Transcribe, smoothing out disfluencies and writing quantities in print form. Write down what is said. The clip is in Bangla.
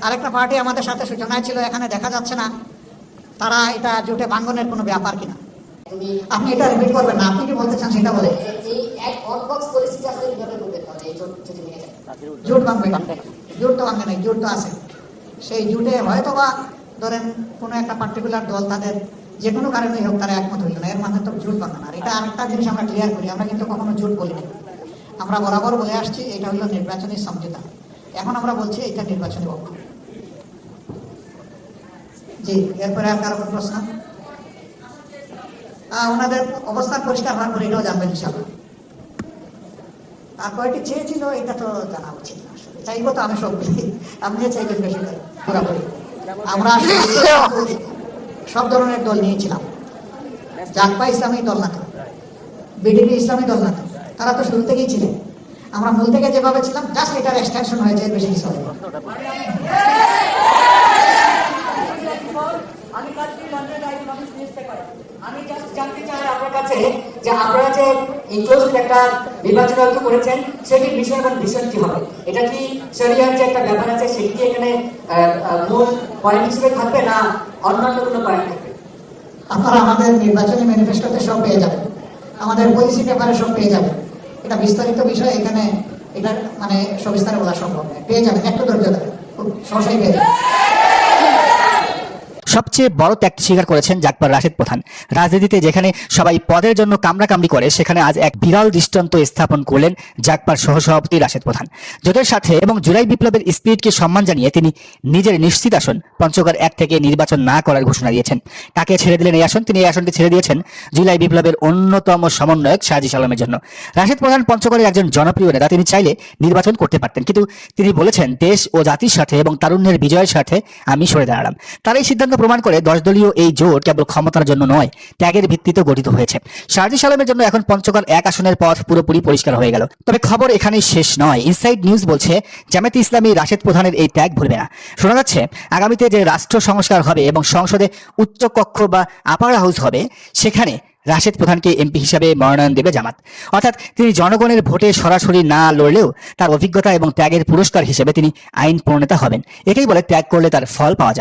আরেকটা পার্টি আমাদের সাথে সূচনায় ছিল, এখানে দেখা যাচ্ছে না তারা এটা জোটে ভাঙ্গনের কোনো ব্যাপার কিনা। আপনি এটা রিপিট করবেন না, আপনি কি বলতে চান সেটা বলে। জোট ভাঙবে না, জোট তো ভাঙবে না, জোট তো আছে। সেই জোটে হয়তো বা ধরেন কোনো একটা পার্টিকুলার দল তাদের যে কোনো কারণেই হোক তারা একমত হইল না, এর মানে তো জোট ভাঙবে না। এটা আরেকটা জিনিস আমরা ক্লিয়ার করি, আমরা কিন্তু কখনো জোট বলি না। আমরা বরাবর বলে আসছি এটা হলো নির্বাচনী সমঝোতা। এখন আমরা বলছি এটা নির্বাচনী পক্ষ। জি, এরপরে আর কারো কোনো প্রশ্ন? ওনাদের অবস্থান পরিষ্কার হওয়ার পরে এটাও জানবেন ইনশাআল্লাহ। আর কয়টি চেয়েছিল এটা তো জানা উচিত না, আসলে চাইবো তো আমি সব আপনি চাইবেন বেশি পুরাপুরি। আমরা সব ধরনের দল নিয়েছিলাম, জাকপা ইসলামী দল না তো, বিডিপি ইসলামী দল না তো, তারা তো শুরু থেকেই ছিলেন। আমরা মূল থেকে যেভাবে ছিলাম, জাস্ট এটার এক্সটেনশন হয়েছে, বেশি কিছু হয়। আমি জাস্ট জানতে চাই আপনার কাছে যে আপনারা যে ইনক্লুসিভ একটা নির্বাচন আয়োজন করেছেন সেটির বিষয় এবং ভিশন কি হবে? এটা কি শরিয়ার যে একটা ব্যাপার আছে সেটি কি এখানে মূল পয়েন্ট হিসেবে থাকবে না অন্যান্য কোনো পয়েন্ট থাকবে? আপনারা আমাদের নির্বাচনী ম্যানিফেস্টোতে সব পেয়ে যাবেন, আমাদের পলিসি পেপারে সব পেয়ে যাবেন। এটা বিস্তারিত বিষয়, এখানে এটা মানে সবিস্তারে বলা সম্ভব নয়। পেয়ে যাবেন, একটু ধৈর্য ধরে খুব সহসাই পেয়ে যাবেন। সবচেয়ে বড় ত্যাগটি স্বীকার করেছেন জাকপার রাশেদ প্রধান। রাজনীতিতে যেখানে সবাই পদের জন্য কামড়াকামড়ি করে, সেখানে আজ এক বিরল দৃষ্টান্ত স্থাপন করলেন জাকপার সহসভাপতি রাশেদ প্রধান। জোটের সাথে এবং জুলাই বিপ্লবের স্পিরিটকে সম্মান জানিয়ে তিনি নিজের নিশ্চিত আসন পঞ্চগড় 1 থেকে নির্বাচন না করার ঘোষণা দিয়েছেন। কাকে ছেড়ে দিলেন এই আসন? তিনি এই আসনটি ছেড়ে দিয়েছেন জুলাই বিপ্লবের অন্যতম সমন্বয়ক সাজিস আলমের জন্য। রাশেদ প্রধান পঞ্চগড়ের একজন জনপ্রিয় নেতা, তিনি চাইলে নির্বাচন করতে পারতেন, কিন্তু তিনি বলেছেন দেশ ও জাতির সাথে এবং তারুণ্যের বিজয়ের সাথে আমি সরে দাঁড়ালাম। তার এই সিদ্ধান্ত প্রমাণ করে 10 দলীয় এই জোট কেবল ক্ষমতার জন্য নয়, ত্যাগের ভিত্তিতে গঠিত হয়েছে। সাজিস আলমের জন্য এখন পঞ্চগড় 1 আসনের পথ পুরোপুরি পরিষ্কার হয়ে গেল। তবে খবর এখানেই শেষ নয়। ইনসাইড নিউজ বলছে জামায়াতে ইসলামী রাশেদ প্রধানের এই ত্যাগ ভুলবে না। শোনা যাচ্ছে আগামীতে যে রাষ্ট্র সংস্কার হবে এবং সংসদে উচ্চকক্ষ বা আপার হাউস হবে, সেখানে রাশেদ প্রধানকে এমপি হিসাবে মনোনয়ন দেবে জামাত। অর্থাৎ তিনি জনগণের ভোটে সরাসরি না লড়লেও তার অভিজ্ঞতা এবং ত্যাগের পুরস্কার হিসেবে তিনি আইন প্রণেতা হবেন। এটাই বলে ত্যাগ করলে তার ফল পাওয়া যায়।